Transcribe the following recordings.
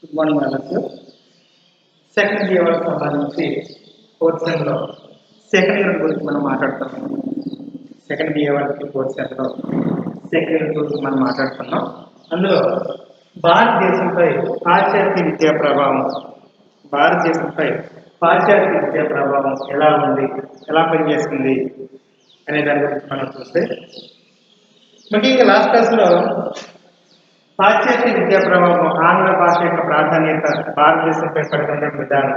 Good morning వాళ్ళకు second year సంబంధించి పోర్షన్లో second year గురించి మనం మాట్లాడుతున్నాం. సెకండ్ ఇయర్ పోర్షన్లో సెకండ్ ఇయర్ గురించి మనం మాట్లాడుతున్నాం. అందులో భారతదేశంపై పాశ్చాత్య విద్యా ప్రభావం, భారతదేశంపై పాశ్చాత్య విద్యా ప్రభావం ఎలా ఉంది, ఎలా పనిచేస్తుంది అనే దాని గురించి మనం చూస్తే, ముఖ్యంగా లాస్ట్ క్లాస్లో పాశ్చాత్య విద్యా ప్రభావం, ఆంగ్ల భాష యొక్క ప్రాధాన్యత, భారతదేశంపై పడుతున్న విధానం,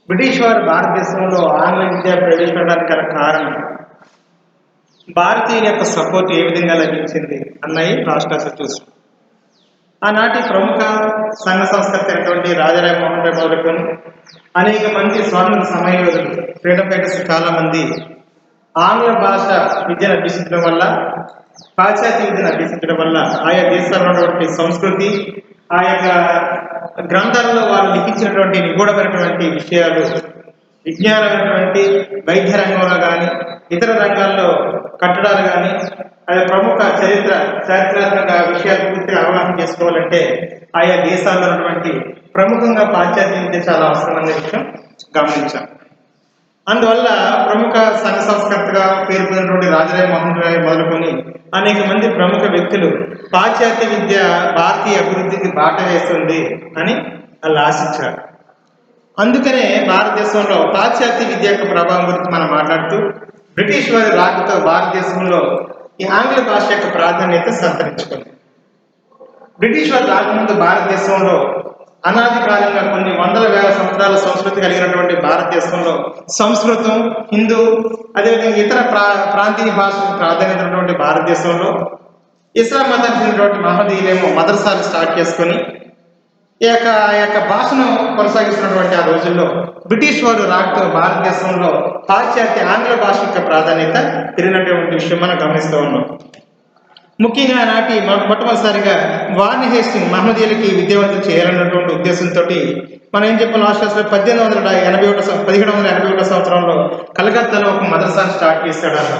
బ్రిటిష్ వారు భారతదేశంలో ఆంగ్ల విద్య ప్రవేశపెట్టడానికి గల కారణం, భారతీయుల యొక్క సపోర్ట్ ఏ విధంగా లభించింది అన్నవి లాస్ట్ క్లాస్ చూసి, ఆనాటి ప్రముఖ సంఘ సంస్కర్త అయినటువంటి రాజారాం మోహన్ రాయ్ మొదలుకొని అనేక మంది స్వాతంత్ర సమరయోధులు, ఫ్రీడమ్ ఫైటర్స్ చాలా మంది ఆంగ్ల భాష విద్యను అభ్యసించడం వల్ల, పాశ్చాత్య విద్యను అభ్యసించడం వల్ల ఆయా దేశాల్లో ఉన్నటువంటి సంస్కృతి, ఆ యొక్క గ్రంథాలలో వారు లిఖించినటువంటి నిగూఢమైనటువంటి విషయాలు, విజ్ఞానమైనటువంటి వైద్య రంగంలో కానీ ఇతర రంగాల్లో కట్టడాలు కానీ అది ప్రముఖ చారిత్రాత్మక విషయాలు పూర్తిగా అవగాహన చేసుకోవాలంటే ఆయా దేశాల్లో ఉన్నటువంటి ప్రముఖంగా పాశ్చాత్య విద్య చాలా అవసరమనే విషయం గమనించాం. అందువల్ల ప్రముఖ సంఘ సంస్కర్తగా పేరు పొందినటువంటి రాజారాం మోహన్ రాయ్ మొదలుకొని అనేక మంది ప్రముఖ వ్యక్తులు పాశ్చాత్య విద్య భారతీయ అభివృద్ధికి బాట వేస్తుంది అని వాళ్ళు ఆశించారు. అందుకనే భారతదేశంలో పాశ్చాత్య విద్య యొక్క ప్రభావం గురించి మనం మాట్లాడుతూ, బ్రిటిష్ వారి రాకతో భారతదేశంలో ఈ ఆంగ్ల భాష యొక్క ప్రాధాన్యత సంతరించుకుంది. బ్రిటిష్ వారు రాకముందు భారతదేశంలో అనాది కాలంగా కొన్ని వందల వేల సంవత్సరాల సంస్కృతి కలిగినటువంటి భారతదేశంలో సంస్కృతం, హిందూ, అదేవిధంగా ఇతర ప్రాంతీయ భాషలకు ప్రాధాన్యత ఉన్నటువంటి భారతదేశంలో ఇస్లాం మతానికి చెందినటువంటి మహమ్మదీయులేమో మదర్సాలు స్టార్ట్ చేసుకొని ఈ యొక్క భాషను కొనసాగిస్తున్నటువంటి ఆ రోజుల్లో బ్రిటిష్ వారు రాకతో భారతదేశంలో పాశ్చాత్య ఆంగ్ల భాష యొక్క ప్రాధాన్యత పెరిగినటువంటి విషయం మనం గమనిస్తూ ఉన్నాం. ముఖ్యంగా నాటి మొట్టమొదటిసారిగా వార్న్ హేస్టింగ్ మహమ్మదీయులకి విద్యావంతులు చేయాలన్నటువంటి ఉద్దేశంతో మనం ఏం చెప్పాం లాస్ట్ క్లాస్లో 1781 సంవత్సరంలో కలకత్తాలో ఒక మదర్సాను స్టార్ట్ చేశాడు అన్న.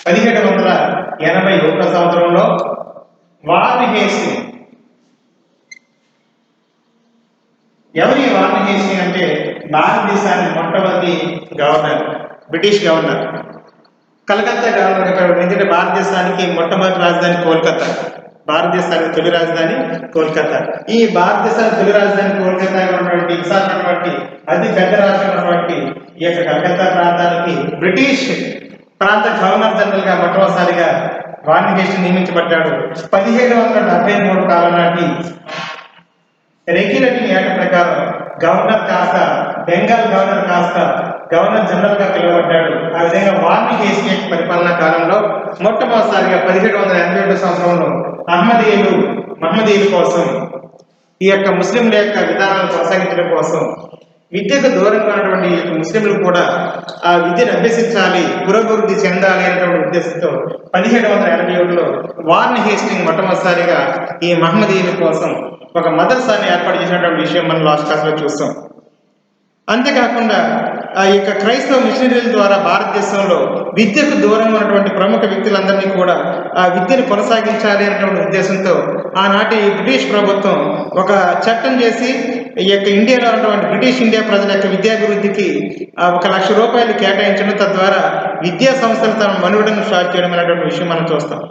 1781 సంవత్సరంలో వార్న్ హేస్టింగ్, ఎవరి వార్న్ హేస్టింగ్ అంటే భారతదేశానికి మొట్టమొదటి governor, British governor. Calcutta governor ఎందుకంటే భారతదేశానికి మొట్టమొదటి రాజధాని కోల్కతా, భారతదేశానికి తొలి రాజధాని కోల్కతా. ఈ భారతదేశానికి తొలి రాజధాని కోల్కతా ఉన్నటువంటి విశాలమైనటువంటి అతి పెద్ద రాష్ట్రం ఉన్నటువంటి ఈ యొక్క కలకత్తా ప్రాంతానికి బ్రిటిష్ ప్రాంత గవర్నర్ జనరల్ గా మొట్టమొదటిసారిగా వార్న్ హేస్టింగ్ నియమించబడ్డాడు. 1773 కాలం నాటి రెగ్యులేటింగ్ యాక్ట్ ప్రకారం గవర్నర్ కాస్త బెంగాల్ గవర్నర్ కాస్త గవర్నర్ జనరల్ గా పిలువబడ్డాడు. ఆ విధంగా వార్న్ హేస్టింగ్ పరిపాలనా కాలంలో మొట్టమొదటిసారిగా 1781 సంవత్సరంలో మహమ్మదీయుల కోసం, ఈ యొక్క ముస్లింల యొక్క విధానాలను కొనసాగించడం కోసం, విద్యకు దూరంగా ఉన్నటువంటి ముస్లింలు కూడా ఆ విద్యను అభ్యసించాలి, పురోభివృద్ధి చెందాలి అనేటువంటి ఉద్దేశంతో 1781లో వార్న్ హేస్టింగ్ మొట్టమొదటిసారిగా ఈ మహమ్మదీయుల కోసం ఒక మదర్సాన్ని ఏర్పాటు చేసినటువంటి విషయం మనం లాస్ట్ క్లాస్లో చూస్తాం. అంతేకాకుండా ఆ యొక్క క్రైస్తవ మిషనరీల ద్వారా భారతదేశంలో విద్యకు దూరంగా ఉన్నటువంటి ప్రముఖ వ్యక్తులందరినీ కూడా ఆ విద్యను కొనసాగించాలి అనేటువంటి ఉద్దేశంతో ఆనాటి బ్రిటిష్ ప్రభుత్వం ఒక చట్టం చేసి ఈ యొక్క ఇండియాలో ఉన్నటువంటి బ్రిటిష్ ఇండియా ప్రజల యొక్క విద్యాభివృద్ధికి 1,00,000 రూపాయలు కేటాయించడం, తద్వారా విద్యా సంస్థలు తమ మనుగడను స్టార్ట్ చేయడం అనేటువంటి విషయం మనం చూస్తాం.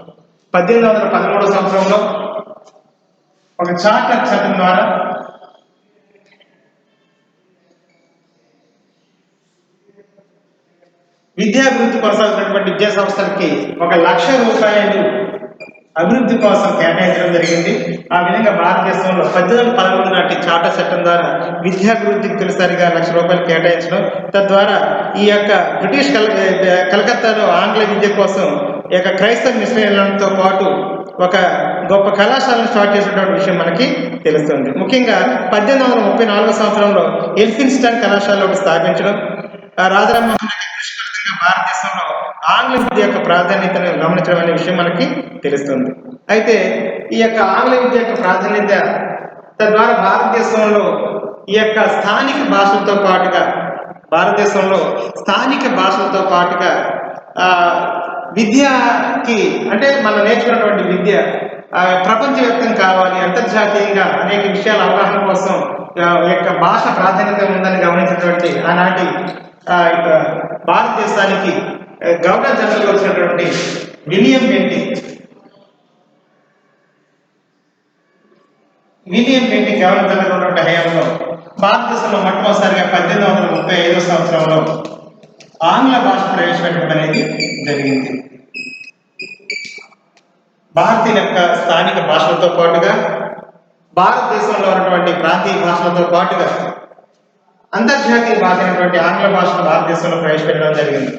1813 సంవత్సరంలో ఒక చార్టర్ చట్టం ద్వారా విద్యాభివృద్ధి కొనసాగుతున్నటువంటి విద్యా సంస్థలకి 1,00,000 రూపాయలు అభివృద్ధి కోసం కేటాయించడం జరిగింది. ఆ విధంగా భారతదేశంలో 1813 నాటి చార్టర్ చట్టం ద్వారా విద్యాభివృద్ధికి తొలిసారిగా 1,00,000 రూపాయలు కేటాయించడం, తద్వారా ఈ యొక్క బ్రిటిష్ కలకత్తాలో ఆంగ్ల విద్య కోసం ఈ యొక్క క్రైస్తవ మిషనరీలతో పాటు ఒక గొప్ప కళాశాలను స్టార్ట్ చేసినటువంటి విషయం మనకి తెలుస్తుంది. ముఖ్యంగా 1834 సంవత్సరంలో ఎల్ఫిన్స్టన్ కళాశాలలో స్థాపించడం, రాజారాం మోహన్ రాయ్ భారతదేశంలో ఆంగ్ల విద్య యొక్క ప్రాధాన్యతను గమనించడం అనే విషయం మనకి తెలుస్తుంది. అయితే ఈ యొక్క ఆంగ్ల విద్య యొక్క ప్రాధాన్యత తద్వారా భారతదేశంలో ఈ యొక్క స్థానిక భాషలతో పాటుగా విద్యకి, అంటే మనం నేర్చుకున్నటువంటి విద్య ప్రపంచవ్యాప్తం కావాలి, అంతర్జాతీయంగా అనేక విషయాల అవగాహన కోసం యొక్క భాష ప్రాధాన్యత ఉందని గమనించినటువంటి ఆనాటి భారతదేశానికి గవర్నర్ జనరల్గా వచ్చినటువంటి విలియం బెంటింక్ గవర్నర్ జనరల్ ఉన్నటువంటి హయాంలో భారతదేశంలో మొట్టమొదటిసారిగా 1835 సంవత్సరంలో ఆంగ్ల భాష ప్రవేశపెట్టడం అనేది జరిగింది. భారతీయుల యొక్క స్థానిక భాషలతో పాటుగా భారతదేశంలో ఉన్నటువంటి ప్రాంతీయ భాషలతో పాటుగా అంతర్జాతీయ భాష అయినటువంటి ఆంగ్ల భాషను భారతదేశంలో ప్రవేశపెట్టడం జరిగింది.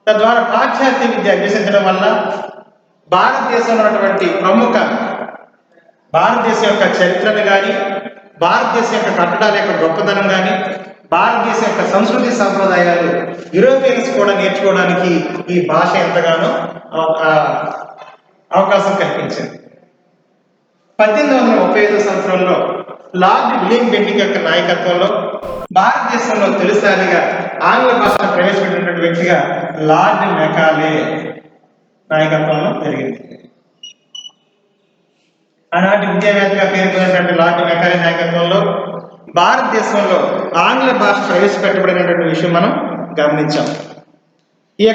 తద్వారా పాశ్చాత్య విద్య అభ్యసించడం వల్ల భారతదేశంలో ఉన్నటువంటి ప్రముఖ భారతదేశం యొక్క చరిత్రను కానీ, భారతదేశం యొక్క కట్టడాల యొక్క గొప్పతనం కానీ, భారతదేశం యొక్క సంస్కృతి సాంప్రదాయాలు యూరోపియన్స్ కూడా నేర్చుకోవడానికి ఈ భాష ఎంతగానో అవకాశం కల్పించింది. 1835 సంవత్సరంలో లార్డ్ విలియం బెంటింక్ యొక్క నాయకత్వంలో భారతదేశంలో తొలిసారిగా ఆంగ్ల భాషను ప్రవేశపెట్టినటువంటి వ్యక్తిగా లార్డ్ మెకాలే నాయకత్వంలో జరిగింది. ఆనాటి విద్యావేత్తగా పేర్కొన్నటువంటి లార్డ్ మెకాలే నాయకత్వంలో భారతదేశంలో ఆంగ్ల భాష ప్రవేశపెట్టబడినటువంటి విషయం మనం గమనించాం. ఈ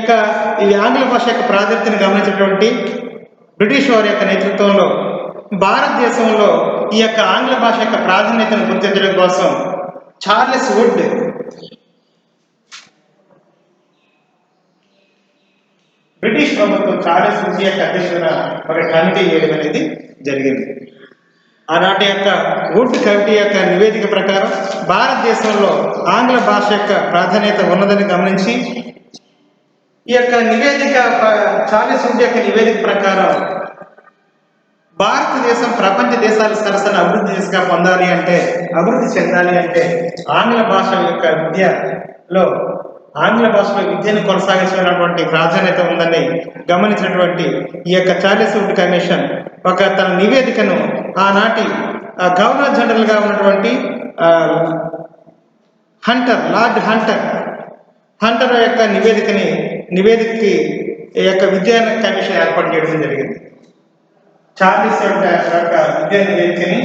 ఆంగ్ల భాష యొక్క ప్రాధాన్యతను గమనించినటువంటి బ్రిటిష్ వారి యొక్క నేతృత్వంలో భారతదేశంలో ఈ యొక్క ఆంగ్ల భాష యొక్క ప్రాధాన్యతను గుర్తించడం కోసం చార్లెస్ వుడ్ బ్రిటిష్ ప్రభుత్వం చార్లెస్ వుడ్ యొక్క అధ్యక్షతన ఒక కమిటీ వేయడం అనేది జరిగింది. ఆనాటి యొక్క వుడ్ కమిటీ యొక్క నివేదిక ప్రకారం భారతదేశంలో ఆంగ్ల భాష యొక్క ప్రాధాన్యత ఉన్నదని గమనించి ఈ యొక్క నివేదిక చార్లెస్ వుడ్ యొక్క నివేదిక ప్రకారం భారతదేశం ప్రపంచ దేశాల సరసన అభివృద్ధి చెందాలి అంటే ఆంగ్ల భాష యొక్క విద్యలో ఆంగ్ల భాషలో విద్యను కొనసాగించినటువంటి ప్రాధాన్యత ఉందని గమనించినటువంటి ఈ యొక్క చార్లెస్ వుడ్ కమిషన్ తన నివేదికను ఆనాటి గవర్నర్ జనరల్గా ఉన్నటువంటి లార్డ్ హంటర్ యొక్క నివేదికకి యొక్క విద్యా కమిషన్ ఏర్పాటు చేయడం జరిగింది. చార్లెస్ యొక్క విద్యా నివేదికని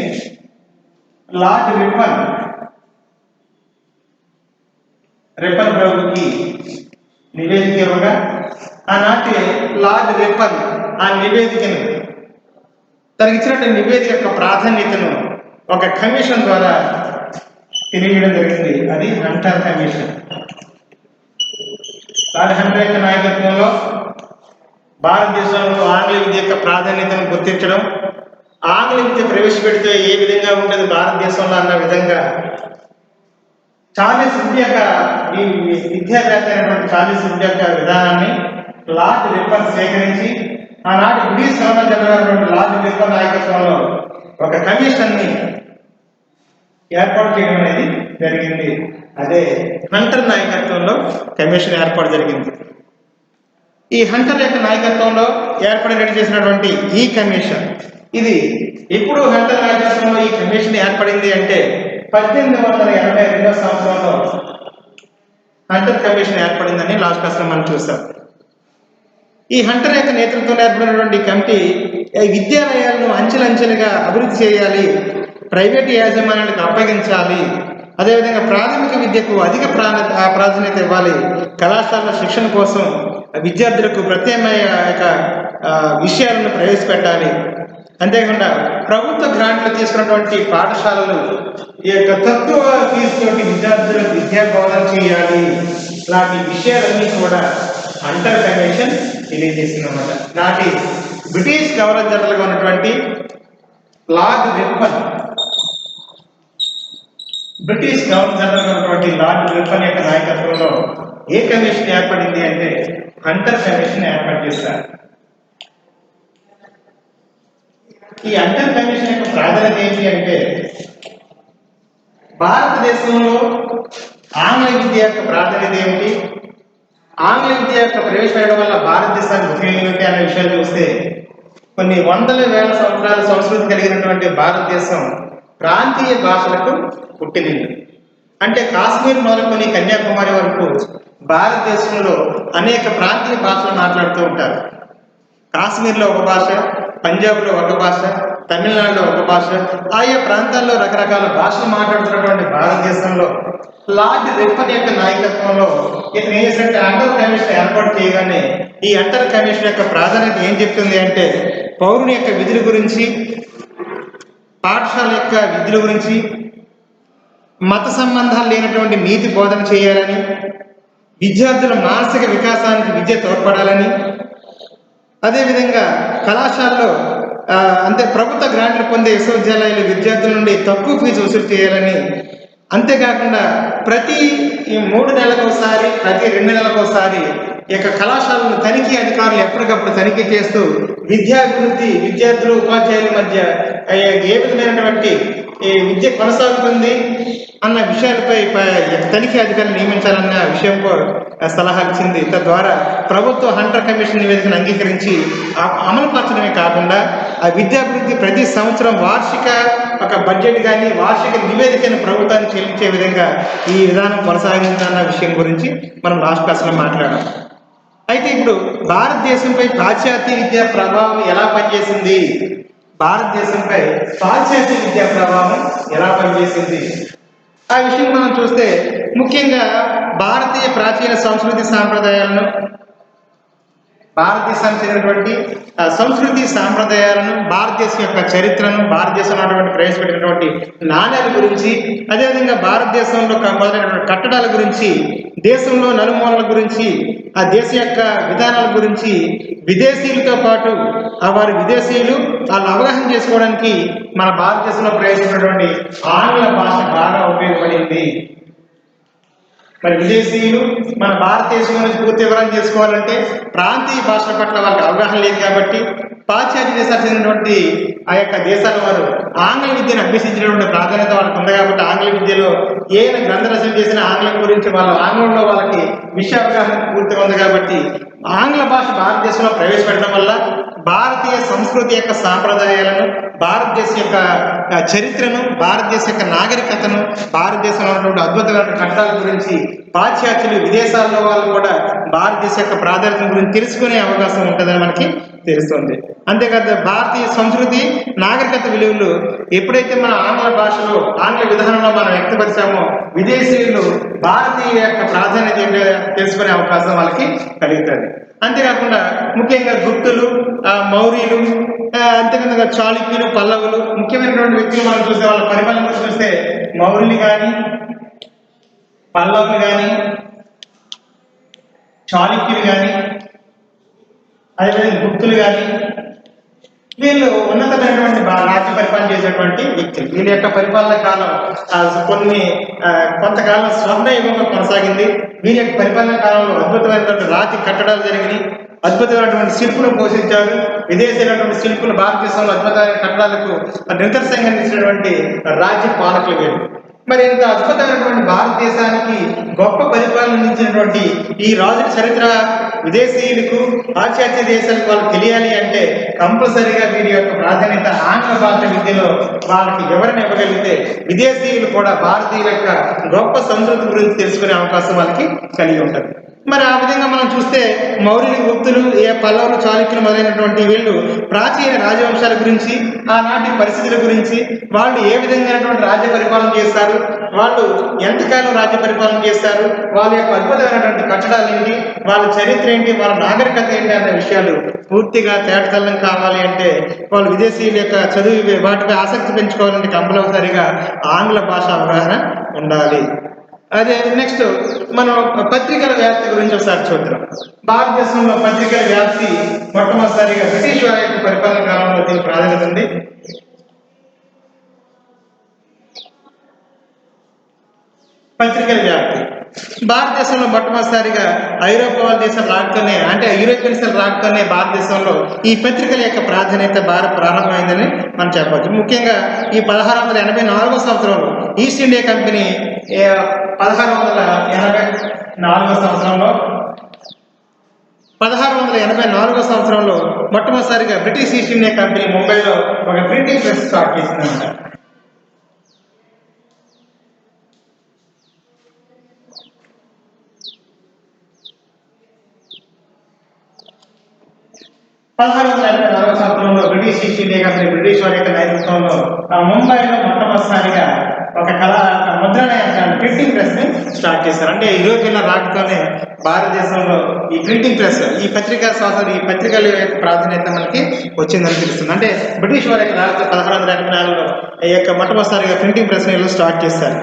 లార్డ్ రిప్పన్ ప్రభుకి నివేదిక ఇవ్వగా ఆనాటి లార్డ్ రిప్పన్ ఆ నివేదికను తనకిచ్చినటువంటి నివేదిక యొక్క ప్రాధాన్యతను ఒక కమిషన్ ద్వారా తెలియజేయడం జరిగింది. అది హంటర్ కమిషన్. లార్డ్ హంటర్ యొక్క నాయకత్వంలో భారతదేశంలో ఆంగ్ల విద్య యొక్క ప్రాధాన్యతను గుర్తించడం, ఆంగ్ల విద్య ప్రవేశపెడితే ఏ విధంగా ఉంటుంది భారతదేశంలో అన్న విధంగా చార్లెస్ వుడ్ యొక్క ఈ విద్యావేత్త అయినటువంటి చార్లెస్ వుడ్ యొక్క విధానాన్ని లార్డ్ రిప్పన్ సేకరించి ఆనాటి British governor general lord Ripon నాయకత్వంలో ఒక కమిషన్ని ఏర్పాటు చేయడం అనేది జరిగింది. అదే హంటర్ నాయకత్వంలో కమిషన్ ఏర్పాటు జరిగింది. ఈ హంటర్ యొక్క నాయకత్వంలో చేసినటువంటి ఈ కమిషన్ ఇది ఎప్పుడు హంటర్ నాయకత్వంలో ఈ కమిషన్ ఏర్పడింది అంటే 1882 సంవత్సరంలో హంటర్ కమిషన్ ఏర్పడిందని లాస్ట్ క్లాస్లో మనం చూసాం. ఈ హంటర్ యొక్క నేతృత్వంలో ఏర్పడినటువంటి కమిటీ విద్యాలయాలను అంచెలంచెలుగా అభివృద్ధి చేయాలి, ప్రైవేటు యాజమాన్యాలకు అప్పగించాలి, అదేవిధంగా ప్రాథమిక విద్యకు అధిక ప్రాధాన్యత ఇవ్వాలి, కళాశాల శిక్షణ కోసం విద్యార్థులకు ప్రత్యామ్నాయ విషయాలను ప్రవేశపెట్టాలి, అంతేకాకుండా ప్రభుత్వ గ్రాంట్లు తీసుకున్నటువంటి పాఠశాలలు ఈ యొక్క తక్కువ ఫీజుతోటి విద్యార్థులకు విద్యా బోధన చేయాలి. ఇలాంటి విషయాలన్నీ కూడా హంటర్ కమిషన్ తెలియజేసిందన్నమాట. నాటి బ్రిటిష్ గవర్నర్ జనరల్గా ఉన్నటువంటి లార్డ్ రిప్పన్ యొక్క నాయకత్వంలో ఏ కమిషన్ ఏర్పడింది అంటే హంటర్ కమిషన్ ఏర్పాటు చేశారు. ఈ హంటర్ కమిషన్ యొక్క ప్రాధాన్యత ఏంటి అంటే భారతదేశంలో ఆంగ్ల విద్య యొక్క ప్రాధాన్యత ఏమిటి, ఆంగ్ల విద్య యొక్క ప్రవేశపెట్టడం వల్ల భారతదేశానికి ఉపయోగం ఏమిటి అనే విషయాలు చూస్తే కొన్ని వందల వేల సంవత్సరాల సంస్కృతి కలిగినటువంటి భారతదేశం ప్రాంతీయ భాషలకు పుట్టినిల్లు. అంటే కాశ్మీర్ మొదలుకొని కన్యాకుమారి వరకు భారతదేశంలో అనేక ప్రాంతీయ భాషలు మాట్లాడుతూ ఉంటారు. కాశ్మీర్లో ఒక భాష, పంజాబ్లో ఒక భాష, తమిళనాడులో ఒక భాష, ఆయా ప్రాంతాల్లో రకరకాల భాషలు మాట్లాడుతున్నటువంటి భారతదేశంలో లార్డ్ రిప్పన్ యొక్క నాయకత్వంలో ఇతను ఏం చేసినట్టు అంటర్ కమిషన్ ఏర్పాటు చేయగానే ఈ అంటర్ కమిషన్ యొక్క ప్రాధాన్యత ఏం చెప్తుంది అంటే పౌరుని యొక్క విధుల గురించి, పాఠశాల యొక్క విధుల గురించి, మత సంబంధాలు లేనటువంటి నీతి బోధన చేయాలని, విద్యార్థుల మానసిక వికాసానికి విద్య తోడ్పడాలని, అదేవిధంగా కళాశాలలో అంటే ప్రభుత్వ గ్రాంట్లు పొందే విశ్వవిద్యాలయాలు విద్యార్థుల నుండి తక్కువ ఫీజు వసూలు చేయాలని, అంతేకాకుండా ప్రతి 3 నెలలకోసారి, ప్రతి 2 నెలలకోసారి ఈ యొక్క కళాశాలను తనిఖీ అధికారులు ఎప్పటికప్పుడు తనిఖీ చేస్తూ విద్యాభివృద్ధి, విద్యార్థులు ఉపాధ్యాయుల మధ్య ఏ విధమైనటువంటి విద్య కొనసాగుతుంది అన్న విషయాలపై తనిఖీ అధికారులు నియమించాలన్న విషయంపై సలహా ఇచ్చింది. తద్వారా ప్రభుత్వ హంటర్ కమిషన్ నివేదికను అంగీకరించి అమలుపరచడమే కాకుండా ఆ విద్యాభివృద్ధి ప్రతి సంవత్సరం వార్షిక ఒక బడ్జెట్ కానీ వార్షిక నివేదికను ప్రభుత్వానికి చెల్లించే విధంగా ఈ విధానం కొనసాగించాలన్న విషయం గురించి మనం లాస్ట్ క్లాస్లో మాట్లాడాం. అయితే ఇప్పుడు భారతదేశంపై పాశ్చాత్య విద్యా ప్రభావం ఎలా పనిచేసింది, భారతదేశంపై పాశ్చాత్య విద్యా ప్రభావం ఎలా పనిచేసింది ఆ విషయం మనం చూస్తే ముఖ్యంగా భారతీయ ప్రాచీన సంస్కృతి సాంప్రదాయాలను, భారతదేశానికి చెందినటువంటి సంస్కృతి సాంప్రదాయాలను, భారతదేశం యొక్క చరిత్రను, భారతదేశంలో ఉన్నటువంటి ప్రవేశపెట్టినటువంటి నాణ్యాల గురించి, అదేవిధంగా భారతదేశంలో మొదలైనటువంటి కట్టడాల గురించి, దేశంలో నలుమూలల గురించి, ఆ దేశం యొక్క విధానాల గురించి విదేశీయులతో పాటు వారి విదేశీయులు వాళ్ళు అవగాహన చేసుకోవడానికి మన భారతదేశంలో ప్రవేశించినటువంటి ఆంగ్ల భాష బాగా ఉపయోగపడింది. మరి విదేశీయులు మన భారతదేశం గురించి పూర్తి వివరణ చేసుకోవాలంటే ప్రాంతీయ భాషల పట్ల వాళ్ళకి అవగాహన లేదు కాబట్టి పాశ్చాత్య దేశాలకు చెందినటువంటి ఆ యొక్క దేశాల వారు ఆంగ్ల విద్యను అభ్యసించినటువంటి ప్రాధాన్యత వాళ్ళకి ఉంది కాబట్టి ఆంగ్ల విద్యలో ఏదైనా గ్రంథరచన చేసిన ఆంగ్లం గురించి వాళ్ళు ఆంగ్లంలో వాళ్ళకి విషయ అవగాహన పూర్తిగా ఉంది కాబట్టి ఆంగ్ల భాష భారతదేశంలో ప్రవేశపెట్టడం వల్ల భారతీయ సంస్కృతి యొక్క సాంప్రదాయాలను, భారతదేశం యొక్క చరిత్రను, భారతదేశం యొక్క నాగరికతను, భారతదేశంలో ఉన్నటువంటి అద్భుతమైన కట్టడాల గురించి పాశ్చాత్యులు విదేశాల్లో వాళ్ళు కూడా భారతదేశం యొక్క ప్రాధాన్యత గురించి తెలుసుకునే అవకాశం ఉంటుందని మనకి తెలుస్తుంది. అంతేకాదు భారతీయ సంస్కృతి నాగరికత విలువలు ఎప్పుడైతే మన ఆంగ్ల భాషలో ఆంగ్ల విధానంలో మనం వ్యక్తపరిచామో విదేశీయులు భారతీయ యొక్క ప్రాధాన్యత ఏంటో తెలుసుకునే అవకాశం వాళ్ళకి కలుగుతుంది. అంతేకాకుండా ముఖ్యంగా గుప్తులు, మౌర్యులు, అంతేకాకుండా చాళుక్యులు, పల్లవులు ముఖ్యమైనటువంటి వ్యక్తులు మనం చూస్తే వాళ్ళ పరిపాలన చూస్తే మౌర్యులు కానీ, పల్లవులు కానీ, చాళుక్యులు కానీ, అదేవిధంగా గుప్తులు కానీ వీళ్ళు ఉన్నతమైనటువంటి రాజ్య పరిపాలన చేసేటువంటి వ్యక్తులు. వీళ్ళ యొక్క పరిపాలన కాలం కొంతకాలం స్వర్ణయుగంగా కొనసాగింది. వీరి యొక్క పరిపాలన కాలంలో అద్భుతమైనటువంటి రాతి కట్టడాలు జరిగినాయి, అద్భుతమైనటువంటి శిల్పులు పోషించారు. విదేశీయులైనటువంటి శిల్పులు భారతదేశంలో అద్భుతమైన కట్టడాలకు నిదర్శనంగా నిలిచినటువంటి రాజ్య పాలకులు వీళ్ళు. మరి ఇంత అద్భుతమైనటువంటి భారతదేశానికి గొప్ప పరిపాలన అందించినటువంటి ఈ రాజుల చరిత్ర విదేశీయులకు, పాశ్చాత్య దేశాలకు వాళ్ళకి తెలియాలి అంటే కంపల్సరీగా వీరి యొక్క ప్రాధాన్యత ఆంగ్ల భాష విద్యలో వాళ్ళకి వివరణ ఇవ్వగలిగితే విదేశీయులు కూడా భారతీయుల యొక్క గొప్ప సంస్కృతి గురించి తెలుసుకునే అవకాశం వాళ్ళకి కలిగి ఉంటుంది. మరి ఆ విధంగా మనం చూస్తే మౌర్యులు, గుప్తులు, పల్లవులు, చాళుక్యులు మొదలైనటువంటి వీళ్ళు ప్రాచీన రాజవంశాల గురించి, ఆనాటి పరిస్థితుల గురించి, వాళ్ళు ఏ విధంగానటువంటి రాజ్య పరిపాలన చేస్తారు, వాళ్ళు ఎంతకాలం రాజ్య పరిపాలన చేస్తారు, వాళ్ళ యొక్క అద్భుతమైనటువంటి కట్టడాలు ఏంటి, వాళ్ళ చరిత్ర ఏంటి, వాళ్ళ నాగరికత ఏంటి అనే విషయాలు పూర్తిగా తేటతెల్లం కావాలి అంటే వాళ్ళు విదేశీయుల యొక్క చదువు వాటిపై ఆసక్తి పెంచుకోవాలంటే కంపల్సరిగా ఆంగ్ల భాష అవగాహన ఉండాలి. అదే నెక్స్ట్ మనం పత్రికల వ్యాప్తి గురించి ఒకసారి చూద్దాం. భారతదేశంలో పత్రికల వ్యాప్తి మొట్టమొదటిసారిగా బ్రిటిష్ వారి యొక్క పరిపాలన కాలంలో దీనికి ప్రాధాన్యత ఉంది. పత్రికల వ్యాప్తి భారతదేశంలో మొట్టమొదటిసారిగా ఐరోపా వాళ్ళ దేశాలు రాకతోనే అంటే యూరోపియన్స్ రాకతోనే భారతదేశంలో ఈ పత్రికల యొక్క ప్రాధాన్యత ప్రారంభమైందని మనం చెప్పవచ్చు. ముఖ్యంగా ఈ 1684 సంవత్సరంలో ఈస్ట్ ఇండియా కంపెనీ 1684 సంవత్సరంలో మొట్టమొదటిసారిగా బ్రిటిష్ ఈస్ట్ ఇండియా కంపెనీ ముంబైలో ఒక ప్రింటింగ్ ప్రెస్ స్టార్ట్ చేసిందంట. సంవత్సరంలో British east India company British వారి యొక్క నేతృత్వంలో ముంబైలో మొట్టమొదటిసారిగా ఒక ముద్రణ ప్రింటింగ్ ప్రెస్ ని స్టార్ట్ చేశారు. అంటే యూరోపియన్ల రాకతోనే భారతదేశంలో ఈ ప్రింటింగ్ ప్రెస్, ఈ పత్రికా స్వాతంత్రం, ఈ పత్రికల యొక్క ప్రాధాన్యత మనకి వచ్చిందని తెలుస్తుంది. అంటే బ్రిటిష్ వారి యొక్క రాకతో 1684లో ఈ యొక్క మొట్టమొదటిసారిగా ప్రింటింగ్ ప్రెస్ ని స్టార్ట్ చేశారు.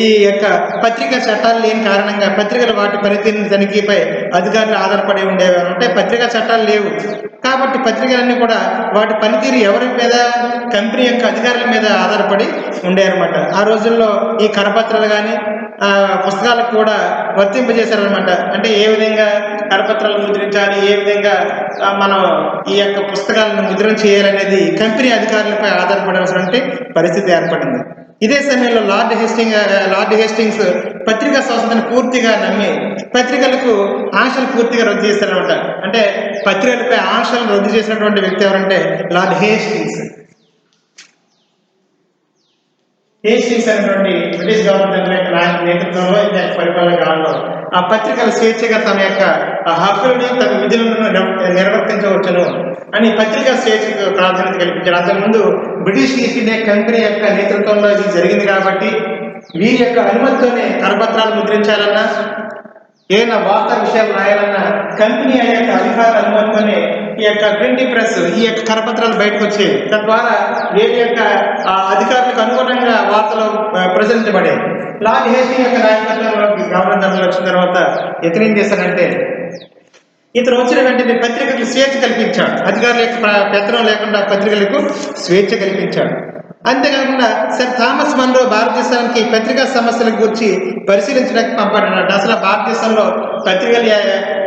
ఈ యొక్క పత్రికా చట్టాలు లేని కారణంగా పత్రికలు వాటి పనితీరు తనిఖీపై అధికారులు ఆధారపడి ఉండేవారు. అంటే పత్రికా చట్టాలు లేవు కాబట్టి పత్రికలన్నీ కూడా వాటి పనితీరు ఎవరి మీద, కంపెనీ యొక్క అధికారుల మీద ఆధారపడి ఉండేవన్నమాట. ఆ రోజుల్లో ఈ కరపత్రాలు కానీ పుస్తకాలకు కూడా వర్తింపజేశారనమాట. అంటే ఏ విధంగా కరపత్రాలు ముద్రించాలి, ఏ విధంగా మనం ఈ యొక్క పుస్తకాలను ముద్రణ చేయాలనేది కంపెనీ అధికారులపై ఆధారపడాల్సినటువంటి పరిస్థితి ఏర్పడింది. ఇదే సమయంలో లార్డ్ హేస్టింగ్స్ పత్రికా స్వాతంత్రాన్ని పూర్తిగా నమ్మి పత్రికలకు ఆంక్షలు పూర్తిగా రద్దు చేశారనమాట. అంటే పత్రికలపై ఆంక్షలను రద్దు చేసినటువంటి వ్యక్తి ఎవరంటే లార్డ్ హేస్టింగ్స్. హేస్టింగ్స్ అనేటువంటి బ్రిటిష్ గవర్నమెంట్ నేతృత్వంలో పరిపాలన కాలంలో ఆ పత్రికలు స్వేచ్ఛగా తమ యొక్క హక్కులను, తమ విధులను నిర్వర్తించవచ్చును అని పత్రికా స్వేచ్ఛకు ప్రాధాన్యత కల్పించారు. అంతకుముందు బ్రిటిష్ ఈస్ట్ ఇండియా కంపెనీ యొక్క నేతృత్వంలో ఇది జరిగింది కాబట్టి వీరి యొక్క అనుమతితోనే కరపత్రాలు ముద్రించాలన్నా, ఏదైనా వార్తా విషయాలు రాయాలన్నా కంపెనీ యొక్క అధికారుల అనుమతితోనే ఈ యొక్క ప్రింటింగ్ ప్రెస్, ఈ యొక్క కరపత్రాలు బయటకు వచ్చేవి. తద్వారా వీరి యొక్క అధికారులకు అనుగుణంగా వార్తలు ప్రచురించబడేవి. లార్డ్ హేస్టింగ్స్ యొక్క నాయకత్వంలో గవర్నర్ వచ్చిన తర్వాత ఇతను ఏం చేశారంటే, ఇతను వచ్చిన వెంటనే పత్రికలకు స్వేచ్ఛ కల్పించాడు. అధికారుల యొక్క పెత్తనం లేకుండా పత్రికలకు స్వేచ్ఛ కల్పించాడు. అంతేకాకుండా సర్ థామస్ మన్రో భారతదేశానికి పత్రికా సమస్యల గురించి పరిశీలించడానికి పంపాడన్నట్టు. అసలు భారతదేశంలో పత్రికల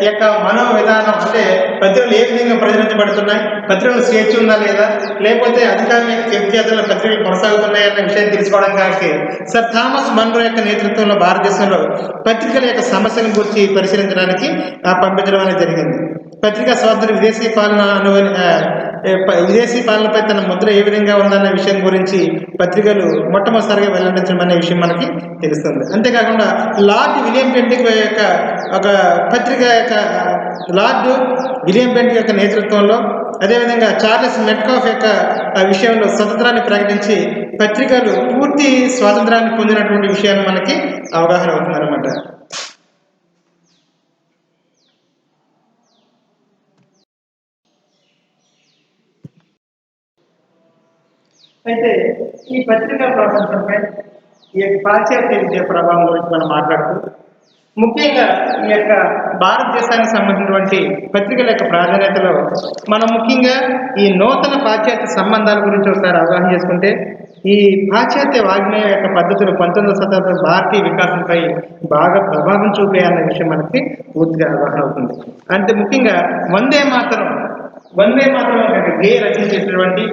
యొక్క మనో విధానం, అంటే పత్రికలు ఏ విధంగా ప్రచురించబడుతున్నాయి, పత్రికలు స్వేచ్ఛ ఉందా లేదా, లేకపోతే అధికారుల యొక్క చేతుల్లో పత్రికలు కొనసాగుతున్నాయి అన్న విషయం తెలుసుకోవడం కాకి సర్ థామస్ మన్రో యొక్క నేతృత్వంలో భారతదేశంలో పత్రికల యొక్క సమస్యల గురించి పరిశీలించడానికి పంపించడం అనేది జరిగింది. పత్రికా స్వాతంత్రం విదేశీ పాలనపై తన ముద్ర ఏ విధంగా ఉందన్న విషయం గురించి పత్రికలు మొట్టమొదటిసారిగా వెల్లడించడం అనే విషయం మనకి తెలుస్తుంది. అంతేకాకుండా లార్డ్ విలియం బెంటిక్ యొక్క ఒక పత్రిక యొక్క లార్డ్ విలియం బెంటిక్ యొక్క నేతృత్వంలో, అదేవిధంగా చార్లెస్ మెట్కాఫ్ యొక్క విషయంలో స్వతంత్రాన్ని ప్రకటించి పత్రికలు పూర్తి స్వాతంత్రాన్ని పొందినటువంటి విషయాన్ని మనకి అవగాహన అవుతుందన్నమాట. అయితే ఈ పత్రికా స్వాతంత్రంపై ఈ యొక్క పాశ్చాత్య విద్య ప్రభావం గురించి మనం మాట్లాడుతూ, ముఖ్యంగా ఈ యొక్క భారతదేశానికి సంబంధించినటువంటి పత్రికల యొక్క ప్రాధాన్యతలో మనం ముఖ్యంగా ఈ నూతన పాశ్చాత్య సంబంధాల గురించి ఒకసారి అవగాహన చేసుకుంటే, ఈ పాశ్చాత్య వాగ్మేయ యొక్క పద్ధతులు 19వ శతాబ్దం భారతీయ వికాసంపై బాగా ప్రభావం చూపాయన్న విషయం మనకి పూర్తిగా అవగాహన అవుతుంది. అంటే ముఖ్యంగా వందే మాతరం యొక్క గేయ రచించేసినటువంటి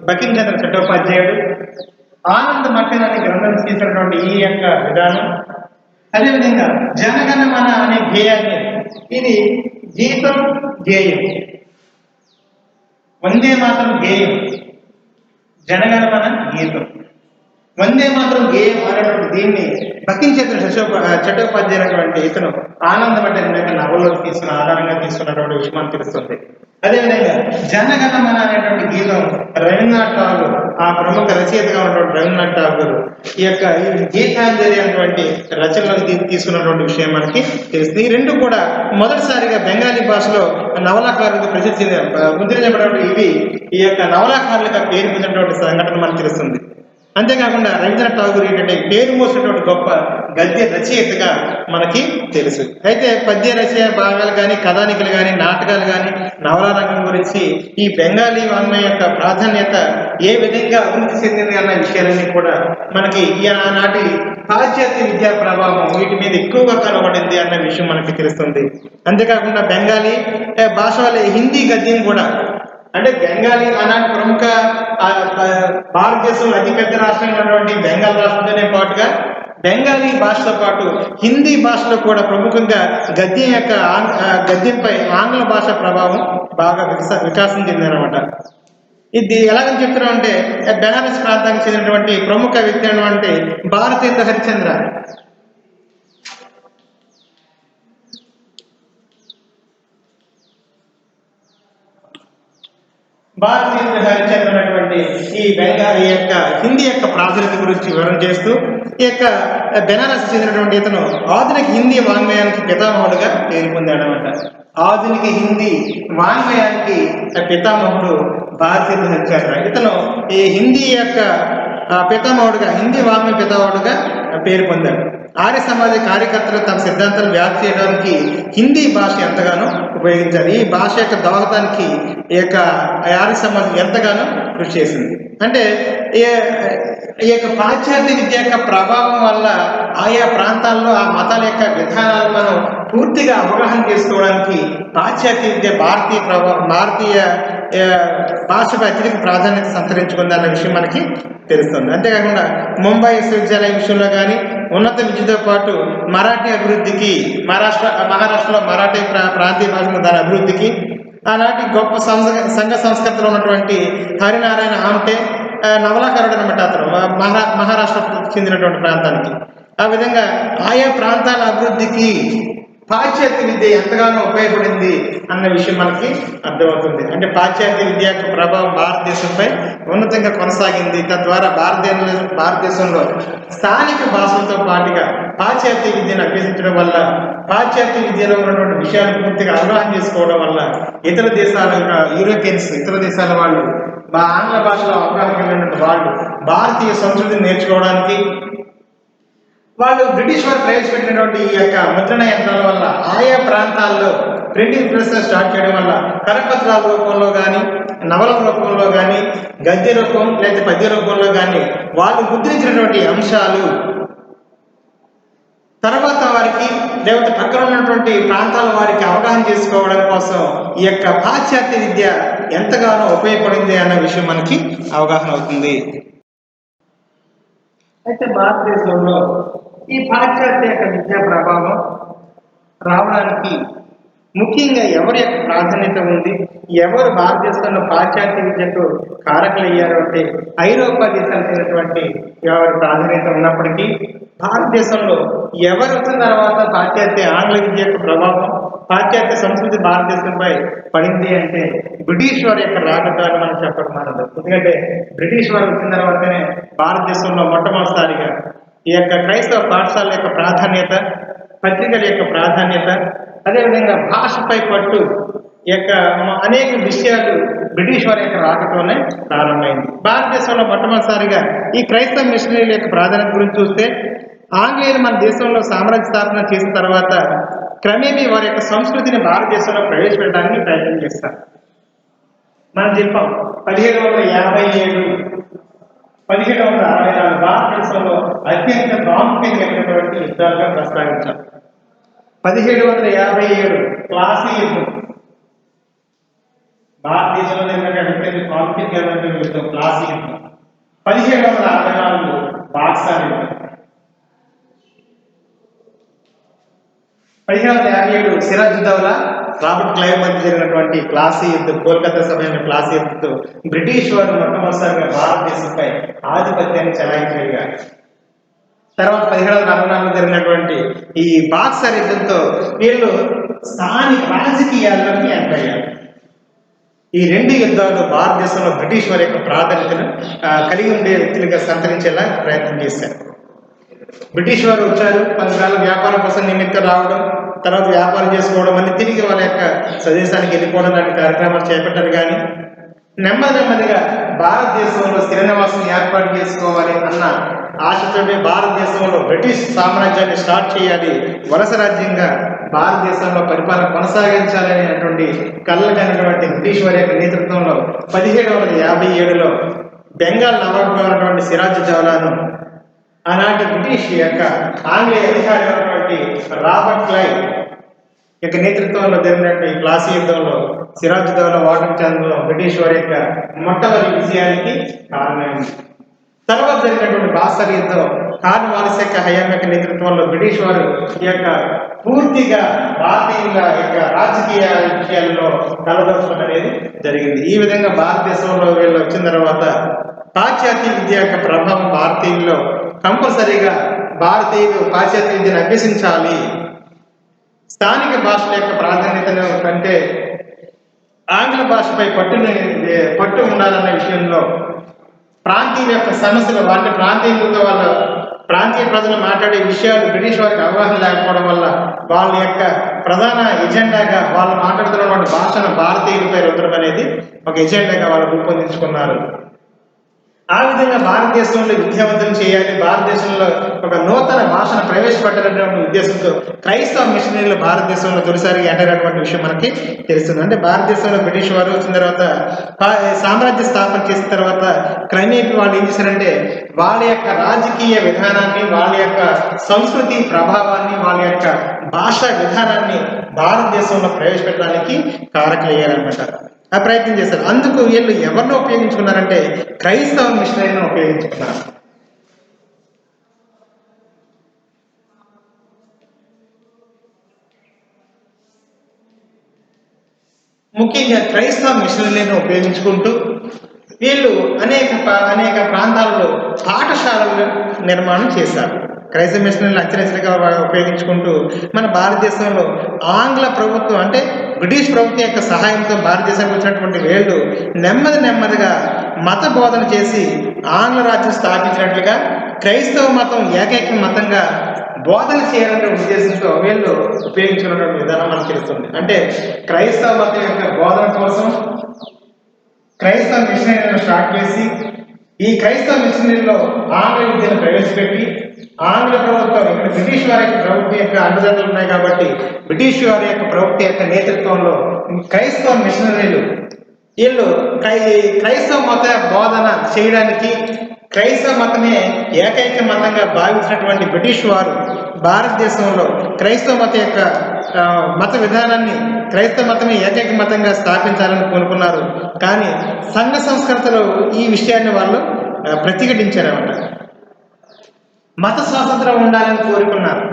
బకించంద్ర చట్టోపాధ్యాయుడు ఆనంద మఠన్ అనే గ్రంథం చేసినటువంటి ఈ యొక్క విధానం, అదేవిధంగా జనగణమన అనే గేయాన్ని, ఇది గీతం గేయం, వందే మాతరం గేయం, జనగణమన గీతం, వందే మాతరం గేయం అనేటువంటి దీన్ని బకించంద్ర చట్టోపాధ్యాయుడు ఇతను ఆనంద మఠన్ యొక్క నవల్లో తీసుకున్న ఆధారంగా తీసుకున్నటువంటి విషయం మనకు తెలుస్తుంది. అదేవిధంగా జనగణమన అనేటువంటి గీతం రవీంద్రనాథ్ ఠాగూర్, ఆ ప్రముఖ రచయితగా ఉన్నటువంటి రవీంద్రనాథ్ ఠాగూర్ ఈ యొక్క గీతాంజలి అనేటువంటి రచనలకు తీసుకున్నటువంటి విషయం మనకి తెలుస్తుంది. ఈ రెండు కూడా మొదటిసారిగా బెంగాలీ భాషలో నవలాకారులకు ప్రసిద్ధి ముద్రించబడినటువంటి ఇవి ఈ యొక్క నవలాకారులుగా పేరు పొందినటువంటి సంఘటన మనకు తెలుస్తుంది. అంతేకాకుండా రవీంద్రనాథ్ ఠాగూర్ ఏంటంటే పేరు మోసినటువంటి గొప్ప గద్య రచయితగా మనకి తెలుసు. అయితే పద్య రచయ భాగాలు కానీ, కథానికలు కానీ, నాటకాలు కానీ, నవలా రంగం గురించి ఈ బెంగాలీ వాంగ్మయం యొక్క ప్రాధాన్యత ఏ విధంగా అభివృద్ధి చెందింది అన్న విషయాలన్నీ కూడా మనకి ఆనాటి పాశ్చాత్య విద్యా ప్రభావం వీటి మీద ఎక్కువగా కనబడింది అన్న విషయం మనకి తెలుస్తుంది. అంతేకాకుండా బెంగాలీ భాష వల్ల హిందీ గద్యం కూడా, అంటే బెంగాలీ ఆనాటి ప్రముఖ భారతదేశంలో అతిపెద్ద రాష్ట్రంగా ఉన్నటువంటి బెంగాల్ రాష్ట్రంతోనే పాటుగా బెంగాలీ భాషతో పాటు హిందీ భాషలో కూడా ప్రముఖంగా గద్యంపై ఆంగ్ల భాష ప్రభావం బాగా వికాసం చెందినమాట. ఇది ఎలాగని చెప్తున్నామంటే, బెనారస్ ప్రాంతానికి చెందినటువంటి ప్రముఖ వ్యక్తి అయినటువంటి భారతేంద్ర హరిశ్చంద్ర భారతీయ హరిచంద్ర అనేటువంటి ఈ యొక్క హిందీ యొక్క ప్రాధాన్యత గురించి వివరణ చేస్తూ ఈ యొక్క బెనారస్ చెందినటువంటి ఇతను ఆధునిక హిందీ వాంగ్మయానికి పితామహుడుగా పేరు పొందాడనమాట. ఆధునిక హిందీ వాంగ్మయానికి పితామహుడు భారతీయ హరిచంద్ర. ఇతను ఈ హిందీ యొక్క పితామహుడుగా, హిందీ వాంగ్మయ పితామహుడుగా పేరు పొందాడు. ఆర్య సమాజ కార్యకర్తలు తమ సిద్ధాంతాలు వ్యాప్తి చేయడానికి హిందీ భాష ఎంతగానో ఉపయోగించారు. ఈ భాష యొక్క దోహదానికి ఈ యొక్క ఆర్య సమాజం ఎంతగానో కృషి చేసింది. అంటే ఈ యొక్క పాశ్చాత్య విద్య యొక్క ప్రభావం వల్ల ఆయా ప్రాంతాల్లో ఆ మతాల యొక్క విధానాలు మనం పూర్తిగా అవగాహన చేసుకోవడానికి పాశ్చాత్య విద్య భారతీయ భాషపై అత్యధిక ప్రాధాన్యత సంతరించుకుందన్న విషయం మనకి తెలుస్తుంది. అంతేకాకుండా ముంబై విశ్వవిద్యాలయం విషయంలో కానీ ఉన్నత విద్యతో పాటు మరాఠీ అభివృద్ధికి, మహారాష్ట్రలో మరాఠీ ప్రాంతీయ భాషలో దాని అభివృద్ధికి ఆనాటి గొప్ప సంఘ సంస్కృతిలో ఉన్నటువంటి హరినారాయణ ఆమ్టే నవలాకారుడు అనమాట. అతను మహారాష్ట్రకు చెందినటువంటి ప్రాంతానికి. ఆ విధంగా ఆయా ప్రాంతాల అభివృద్ధికి పాశ్చాత్య విద్య ఎంతగానో ఉపయోగపడింది అన్న విషయం మనకి అర్థమవుతుంది. అంటే విద్య యొక్క ప్రభావం భారతదేశంపై ఉన్నతంగా కొనసాగింది. తద్వారా భారతదేశంలో స్థానిక భాషలతో పాటుగా పాశ్చాత్య విద్యను అభ్యసించడం వల్ల, పాశ్చాత్య విద్యలో ఉన్నటువంటి విషయాలు పూర్తిగా అవగాహన చేసుకోవడం వల్ల ఇతర దేశాల యూరోపియన్స్, ఇతర దేశాల వాళ్ళు ఆంగ్ల భాషలో అవగాహన కలిగినటువంటి వాళ్ళు భారతీయ సంస్కృతిని నేర్చుకోవడానికి, వాళ్ళు బ్రిటిష్ వారు ప్రవేశపెట్టినటువంటి ఈ యొక్క ముద్రణ యంత్రాల వల్ల ఆయా ప్రాంతాల్లో ప్రింటింగ్ ప్రెస్ స్టార్ట్ చేయడం వల్ల కరపత్రాల రూపంలో కానీ, నవల రూపంలో కానీ, గద్య రూపం లేదా పద్య రూపంలో కానీ వాళ్ళు ముద్రించినటువంటి అంశాలు తర్వాత వారికి లేకపోతే పక్కన ఉన్నటువంటి ప్రాంతాల వారికి అవగాహన చేసుకోవడం కోసం ఈ యొక్క పాశ్చాత్య విద్య ఎంతగానో ఉపయోగపడింది అన్న విషయం మనకి అవగాహన అవుతుంది. అయితే భారతదేశంలో ఈ పాశ్చాత్య యొక్క విద్యా ప్రభావం రావడానికి ముఖ్యంగా ఎవరి యొక్క ప్రాధాన్యత ఉంది, ఎవరు భారతదేశంలో పాశ్చాత్య విద్యకు కారకులయ్యారు అంటే ఐరోపా దేశాలకు చెందినటువంటి ఎవరి ప్రాధాన్యత ఉన్నప్పటికీ భారతదేశంలో ఎవరు వచ్చిన తర్వాత పాశ్చాత్య ఆంగ్ల విద్య యొక్క ప్రభావం, పాశ్చాత్య సంస్కృతి భారతదేశంపై పడింది అంటే బ్రిటిష్ వారి యొక్క రాకతో అని మనం చెప్పడం మానదు. ఎందుకంటే బ్రిటిష్ వారు వచ్చిన తర్వాతనే భారతదేశంలో మొట్టమొదటిసారిగా ఈ యొక్క క్రైస్తవ పాఠశాల యొక్క ప్రాధాన్యత, పత్రికల యొక్క ప్రాధాన్యత, అదేవిధంగా భాషపై పట్టు యొక్క అనేక విషయాలు బ్రిటిష్ వారి యొక్క రాకతోనే ప్రారంభమైంది. భారతదేశంలో మొట్టమొదటిసారిగా ఈ క్రైస్తవ మిషనరీల యొక్క ప్రాధాన్యత గురించి చూస్తే ఆంగ్లేయులు మన దేశంలో సామ్రాజ్య స్థాపన చేసిన తర్వాత క్రమేమీ వారి యొక్క సంస్కృతిని భారతదేశంలో ప్రవేశపెట్టడానికి ప్రయత్నం చేస్తారు. మనం చెప్పాం 1757, 1764 భారతదేశంలో అత్యంత ప్రాముఖ్యత కలిగినటువంటి యుద్ధాలుగా ప్రస్తావించాం. 1757 ప్లాసీ యుద్ధం భారతదేశంలో జరిగినటువంటి ప్రాముఖ్యత కలిగినటువంటి యుద్ధం ప్లాసీ యుద్ధం. 1764 బాక్సార్ యుద్ధం. 1757 సిరాజుద్దౌలా రాబర్ట్ క్లైవ్ మధ్య జరిగినటువంటి ప్లాసీ యుద్ధం, కోల్కతా సమయంలో ప్లాసీ యుద్ధంతో బ్రిటిష్ వారు మొట్టమొదటిసారిగా భారతదేశంపై ఆధిపత్యాన్ని చెలాయించగలిగారు. తర్వాత 1744 జరిగినటువంటి ఈ బాక్సర్ యుద్ధంతో వీళ్ళు స్థానిక రాజకీయాల్లోకి ఎంటర్ అయ్యారు. ఈ రెండు యుద్ధాలు భారతదేశంలో బ్రిటిష్ వారి యొక్క ప్రాధాన్యతను కలిగి ఉండే వ్యక్తులుగా సంతరించేలా ప్రయత్నం చేశారు. బ్రిటిష్ వారు వచ్చారు, కొంతకాలం వ్యాపారం కోసం నిమిత్తం రావడం, తర్వాత వ్యాపారం చేసుకోవడం, మళ్ళీ తిరిగి వాళ్ళ యొక్క స్వదేశానికి వెళ్ళిపోవడం లాంటి కార్యక్రమాలు చేపట్టారు. కానీ నెమ్మదిగా భారతదేశంలో స్థిర నివాసం ఏర్పాటు చేసుకోవాలి అన్న ఆశతోనే భారతదేశంలో బ్రిటిష్ సామ్రాజ్యాన్ని స్టార్ట్ చేయాలి, వలస రాజ్యంగా భారతదేశంలో పరిపాలన కొనసాగించాలనేటువంటి కళ్ళకైనటువంటి బ్రిటిష్ వారి యొక్క నేతృత్వంలో 1757లో బెంగాల్ నవాబుగా ఉన్నటువంటి సిరాజుద్దౌలాను ఆనాటి బ్రిటిష్ యొక్క ఆంగ్లేయ అధికారి అయినటువంటి రాబర్ట్ క్లైవ్ యొక్క నేతృత్వంలో జరిగినటువంటి ఈ ప్లాసీ యుద్ధంలో సిరాజుద్దౌలా ఓటమి చెందడం బ్రిటిష్ వారి యొక్క మొట్టమొదటి విజయానికి కారణమైంది. తర్వాత జరిగినటువంటి బాక్సర్ యుద్ధం కార్న్వాలిస్ యొక్క హయాం యొక్క నేతృత్వంలో బ్రిటిష్ వారు ఈ యొక్క పూర్తిగా భారతీయుల యొక్క రాజకీయ విషయాల్లో కలదర్శనం అనేది జరిగింది. ఈ విధంగా భారతదేశంలో వీళ్ళు వచ్చిన తర్వాత పాశ్చాత్య విద్య యొక్క ప్రభావం భారతీయుల్లో కంపల్సరీగా భారతీయులు పాశ్చాత్య విద్యను అభ్యసించాలి, స్థానిక భాషల యొక్క ప్రాధాన్యతను కంటే ఆంగ్ల భాషపై పట్టు ఉండాలన్న విషయంలో ప్రాంతీయ యొక్క సమస్యలు వాటి ప్రాంతీయ ప్రజలు మాట్లాడే విషయాలు బ్రిటిష్ వారికి అవగాహన లేకపోవడం వల్ల వాళ్ళ యొక్క ప్రధాన ఎజెండాగా వాళ్ళు మాట్లాడుతున్నటువంటి భాషను భారతీయులపై రుద్దడం అనేది ఒక ఎజెండాగా వాళ్ళు రూపొందించుకున్నారు. ఆ విధంగా భారతదేశంలో విద్యావంతులు చేయాలి, భారతదేశంలో ఒక నూతన భాషను ప్రవేశపెట్టాలనేటువంటి ఉద్దేశంతో క్రైస్తవ మిషనరీలు భారతదేశంలో తొలిసారిగా ఎంటర్ అయినటువంటి విషయం మనకి తెలుస్తుంది. అంటే భారతదేశంలో బ్రిటిష్ వారు వచ్చిన తర్వాత సామ్రాజ్య స్థాపన చేసిన తర్వాత క్రమేపీ వాళ్ళు ఏం చేశారంటే వాళ్ళ యొక్క రాజకీయ విధానాన్ని, వాళ్ళ యొక్క సంస్కృతి ప్రభావాన్ని, వాళ్ళ యొక్క భాషా విధానాన్ని భారతదేశంలో ప్రవేశపెట్టడానికి కారకులయ్యారన్నమాట. ఆ ప్రయత్నం చేశారు. అందుకు వీళ్ళు ఎవరిని ఉపయోగించుకున్నారంటే క్రైస్తవ మిషనరీని ఉపయోగించుకున్నారు. ముఖ్యంగా క్రైస్తవ మిషనరీలను ఉపయోగించుకుంటూ వీళ్ళు అనేక ప్రాంతాలలో పాఠశాలలు నిర్మాణం చేశారు. క్రైస్తవ మిషనరీలను అచ్చరిగా ఉపయోగించుకుంటూ మన భారతదేశంలో ఆంగ్ల ప్రభుత్వం అంటే బ్రిటిష్ ప్రభుత్వం యొక్క సహాయంతో భారతదేశానికి వచ్చినటువంటి వీళ్ళు నెమ్మదిగా మత బోధన చేసి ఆంగ్ల రాజ్యం స్థాపించినట్లుగా క్రైస్తవ మతం ఏకైక మతంగా బోధన చేయాలనే ఉద్దేశంతో వీళ్ళు ఉపయోగించుకున్నటువంటి విధానం మనకు తెలుస్తుంది. అంటే క్రైస్తవ మతం యొక్క బోధన కోసం క్రైస్తవ మిషనరీలను స్టార్ట్ చేసి ఈ క్రైస్తవ మిషనరీలో ఆంగ్ల విద్యను ప్రవేశపెట్టి ఆంగ్ల ప్రభుత్వం ఇక్కడ బ్రిటిష్ వారి యొక్క ప్రభుత్వం యొక్క అండదండలు ఉన్నాయి కాబట్టి బ్రిటిష్ వారి యొక్క ప్రభుత్వం యొక్క నేతృత్వంలో క్రైస్తవ మిషనరీలు వీళ్ళు క్రైస్తవ మత బోధన చేయడానికి క్రైస్తవ మతమే ఏకైక మతంగా భావించినటువంటి బ్రిటిష్ వారు భారతదేశంలో క్రైస్తవ మత యొక్క మత విధానాన్ని క్రైస్తవ మతమే ఏకైక మతంగా స్థాపించాలని కోరుకున్నారు. కానీ సంఘ సంస్కృతులు ఈ విషయాన్ని వాళ్ళు ప్రతిఘటించారన్నమాట. మత స్వాతంత్రం ఉండాలని కోరుకున్నారు.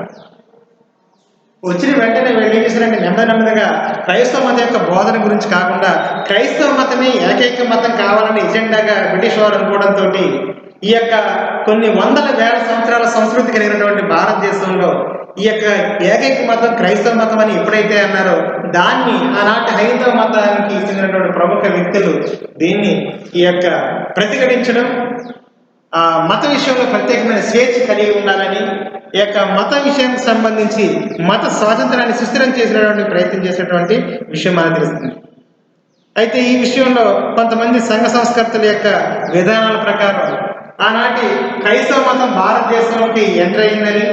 వచ్చిన వెంటనే వీళ్ళు ఏం చేశారంటే నెమ్మదిగా క్రైస్తవ మతం యొక్క బోధన గురించి కాకుండా క్రైస్తవ మతమే ఏకైక మతం కావాలని ఎజెండాగా బ్రిటిష్ వారు అనుకోవడంతో ఈ యొక్క కొన్ని వందల వేల సంవత్సరాల సంస్కృతి కలిగినటువంటి భారతదేశంలో ఈ యొక్క ఏకైక మతం క్రైస్తవ మతం అని ఎప్పుడైతే అన్నారో దాన్ని ఆనాటి హైందవ మతానికి చెందినటువంటి ప్రముఖ వ్యక్తులు దీన్ని ఈ యొక్క ప్రతిఘటించడం, ఆ మత విషయంలో ప్రత్యేకమైన స్వేచ్ఛ కలిగి ఉండాలని, ఈ యొక్క మత విషయానికి సంబంధించి మత స్వాతంత్రాన్ని సుస్థిరం చేసినటువంటి ప్రయత్నం చేసినటువంటి విషయం మనకు తెలుస్తుంది. అయితే ఈ విషయంలో కొంతమంది సంఘ సంస్కర్తల యొక్క విధానాల ప్రకారం ఆనాటి క్రైస్తవ మతం భారతదేశంలోకి ఎంటర్ అయిందని,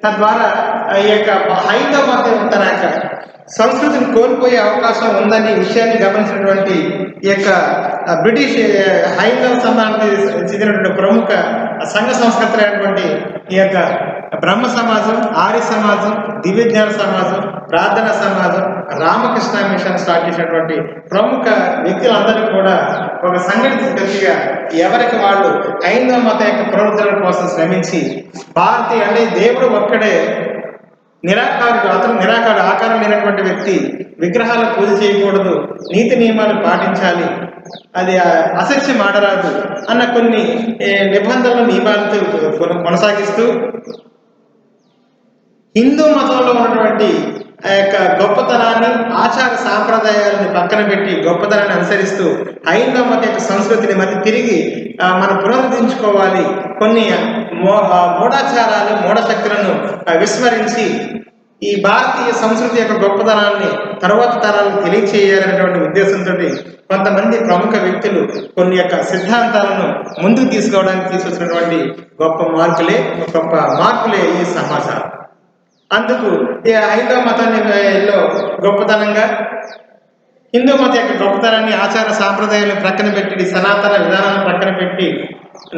తద్వారా ఈ యొక్క హైందవ మతం తన యొక్క సంస్కృతిని కోల్పోయే అవకాశం ఉందని విషయాన్ని గమనించినటువంటి ఈ యొక్క బ్రిటిష్ హైందవ సమాజానికి చెందినటువంటి ప్రముఖ సంఘ సంస్కర్తలైనటువంటి ఈ యొక్క బ్రహ్మ సమాజం, ఆర్య సమాజం, దివ్యజ్ఞాన సమాజం, ప్రార్థన సమాజం, రామకృష్ణ మిషన్ స్టార్ట్ చేసినటువంటి ప్రముఖ వ్యక్తులందరూ కూడా ఒక సంఘటిత గతిగా ఎవరికి వాళ్ళు హైందవ మత యొక్క పునరుద్ధరణ కోసం శ్రమించి భారతీయ అంటే దేవుడు ఒక్కడే నిరాకారుడు, అతను నిరాకారుడు, ఆకారం లేనటువంటి వ్యక్తి, విగ్రహాలకు పూజ చేయకూడదు, నీతి నియమాలు పాటించాలి, అది అసత్యం ఆడరాదు అన్న కొన్ని నిబంధనలు నియమాలతో కొనసాగిస్తూ హిందూ మతంలో ఉన్నటువంటి ఆ యొక్క గొప్పతనాన్ని, ఆచార సాంప్రదాయాలను పక్కన పెట్టి గొప్పతనాన్ని అనుసరిస్తూ హైందవ మత యొక్క సంస్కృతిని మళ్ళీ తిరిగి మనం పునరుద్ధరించుకోవాలి, కొన్ని మూఢాచారాలు, మూఢశక్తులను విస్మరించి ఈ భారతీయ సంస్కృతి యొక్క గొప్పతనాన్ని తరువాత తరాలకు తెలియచేయాలనేటువంటి ఉద్దేశంతో కొంతమంది ప్రముఖ వ్యక్తులు కొన్ని యొక్క సిద్ధాంతాలను ముందుకు తీసుకోవడానికి తీసుకొచ్చినటువంటి గొప్ప మార్పులే ఈ సమాచారం. అందుకు ఈ హైందవ మతాన్ని గొప్పతనంగా హిందూ మత యొక్క గొప్పతనాన్ని, ఆచార సాంప్రదాయాలను ప్రక్కన పెట్టి సనాతన విధానాలను ప్రక్కన పెట్టి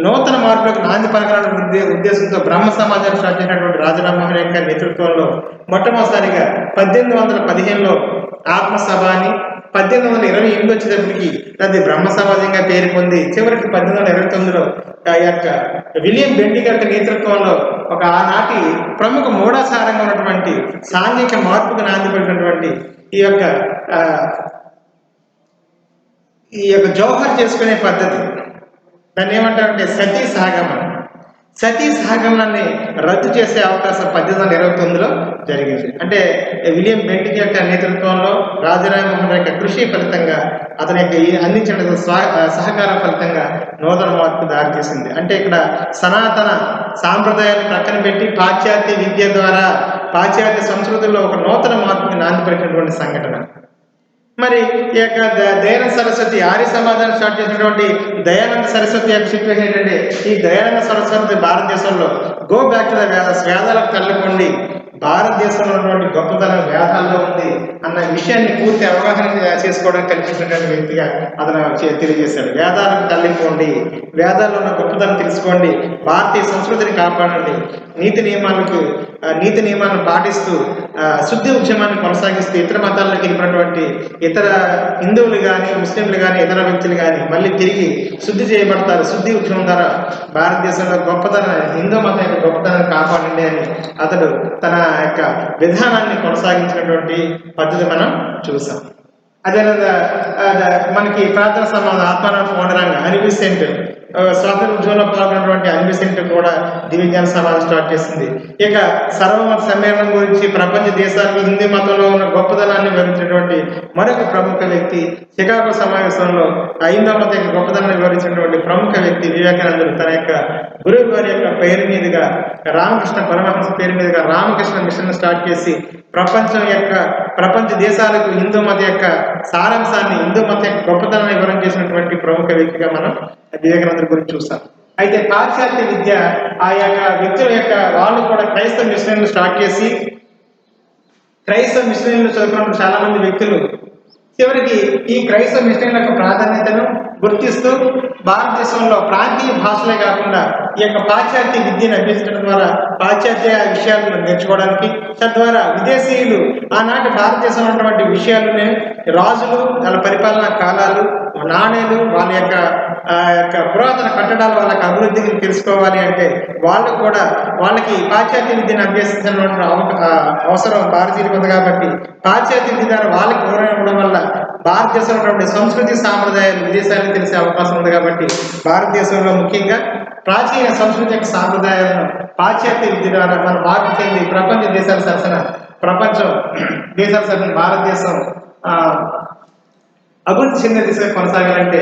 నూతన మార్పులకు నాంది పలకాలనే ఉద్దేశంతో బ్రహ్మ సమాజాన్ని స్టార్ట్ చేసినటువంటి రాజరామోహన్ యొక్క నేతృత్వంలో మొట్టమొదటిసారిగా 1815లో ఆత్మసభ అని, 1828 వచ్చేటప్పటికి అది బ్రహ్మ సమాజంగా పేరు పొంది చివరికి 1829లో ఆ యొక్క విలియం బెంటిక్ యొక్క నేతృత్వంలో ఒక ఆనాటి ప్రముఖ మూఢాచారంగా ఉన్నటువంటి సాంఘిక మార్పుకు నాంది పడినటువంటి ఈ యొక్క జౌహర్ చేసుకునే పద్ధతి, దాన్ని ఏమంటారంటే సతీ సహగమనం. సతీ సహగమనాన్ని రద్దు చేసే అవకాశం 1829లో జరిగింది. అంటే విలియం బెంటిక్ యొక్క నేతృత్వంలో రాజారాం మోహన్ రాయ్ యొక్క కృషి ఫలితంగా అతని యొక్క ఈ అందించిన సహకారం ఫలితంగా నూతన మార్పుకు దారితీసింది. అంటే ఇక్కడ సనాతన సాంప్రదాయాన్ని ప్రక్కన పెట్టి పాశ్చాత్య విద్య ద్వారా పాశ్చాత్య సంస్కృతుల్లో ఒక నూతన మార్పుకి నాంది పలికినటువంటి సంఘటన. మరి ఈ యొక్క దయానంద సరస్వతి ఆర్య సమాజాన్ని స్టార్ట్ చేసినటువంటి దయానంద సరస్వతి యొక్క సిచ్యువేషన్ ఏంటంటే, ఈ దయానంద సరస్వతి భారతదేశంలో go back to the Vedas, వేదాలకు తల్లికొండి, భారతదేశంలో ఉన్నటువంటి గొప్పతనం వేదాల్లో ఉంది అన్న విషయాన్ని పూర్తి అవగాహన చేసుకోవడానికి కల్పించినటువంటి వ్యక్తిగా అతను తెలియజేశాడు. వేదాలకు తల్లిపోండి, వేదాల్లో ఉన్న గొప్పతనం తెలుసుకోండి, భారతీయ సంస్కృతిని కాపాడండి, నీతి నియమాలను పాటిస్తూ శుద్ధి ఉద్యమాన్ని కొనసాగిస్తూ ఇతర మతాల్లోకి వెళ్ళినటువంటి ఇతర హిందువులు కానీ ముస్లింలు కానీ ఇతర వ్యక్తులు కానీ మళ్ళీ తిరిగి శుద్ధి చేయబడతారు. శుద్ధి ఉద్యమం ద్వారా భారతదేశంలో గొప్పతనం, హిందూ మతం యొక్క గొప్పతనాన్ని కాపాడండి అని అతడు తన యొక్క విధానాన్ని కొనసాగించినటువంటి పద్ధతి మనం చూసాం. అదేవిధంగా మనకి ప్రార్థన సమాజం ఆత్మారాం పౌండరంగ అనిబిసెంట్ స్వాతంత్ర ఉద్యమంలో పాల్గొన్నటువంటి అనిబిసెంట్ కూడా దివ్యజ్ఞాన సమాజం స్టార్ట్ చేసింది. ఇక సర్వమత సమ్మేళనం గురించి ప్రపంచ దేశాలకు హిందూ మతంలో ఉన్న గొప్పతనాన్ని వివరించినటువంటి మరొక ప్రముఖ వ్యక్తి, చికాగో సమావేశంలో హైందవ మత యొక్క గొప్పతనాన్ని వివరించినటువంటి ప్రముఖ వ్యక్తి వివేకానందుడు తన యొక్క గురువు గారి యొక్క పేరు మీదుగా రామకృష్ణ పరమహంస పేరు మీదుగా రామకృష్ణ మిషన్ స్టార్ట్ చేసి ప్రపంచ దేశాలకు హిందూ మత యొక్క సారాంశాన్ని, హిందూ మత యొక్క గొప్పతనాన్ని వివరణ చేసినటువంటి ప్రముఖ వ్యక్తిగా మనం వివేకానందుడి గురించి చూస్తాం. అయితే పాశ్చాత్య విద్య ఆ యొక్క వ్యక్తుల యొక్క వాళ్ళు కూడా క్రైస్తవ మిషనరీలు స్టార్ట్ చేసి క్రైస్తవ మిషనరీలు చదువుకున్న చాలా మంది వ్యక్తులు చివరికి ఈ క్రైస్తవ మిషనరీల యొక్క ప్రాధాన్యతను గుర్తిస్తూ భారతదేశంలో ప్రాంతీయ భాషలే కాకుండా ఈ యొక్క పాశ్చాత్య విద్యను అభ్యసించడం ద్వారా పాశ్చాత్య విషయాలను నేర్చుకోవడానికి, తద్వారా విదేశీయులు ఆనాటి భారతదేశంలో ఉన్నటువంటి విషయాలని, రాజులు వాళ్ళ పరిపాలనా కాలాలు, నాణేలు, వాళ్ళ యొక్క పురాతన కట్టడాలు వాళ్ళకి అభివృద్ధికి తెలుసుకోవాలి అంటే వాళ్ళకి పాశ్చాత్య విద్యను అభ్యసించాల్సిన అవసరం భారతీయులకు ఉంది. కాబట్టి పాశ్చాత్య విద్య ద్వారా వాళ్ళకి వివరణ ఇవ్వడం వల్ల భారతదేశంలో ఉన్నటువంటి సంస్కృతి సాంప్రదాయాలు విదేశాలకు తెలిసే అవకాశం ఉంది. కాబట్టి భారతదేశంలో ముఖ్యంగా ప్రాచీన సంస్కృతి యొక్క సాంప్రదాయాలను పాశ్చాత్య విద్య ద్వారా మన భారతదేశం ప్రపంచ దేశాల సరసన భారతదేశం అభివృద్ధి చెందిన దిశగా కొనసాగాలంటే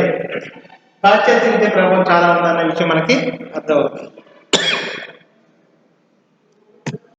పాశ్చాత్య విద్య ప్రభావం చాలా ఉందన్న విషయం మనకి అర్థమవుతుంది.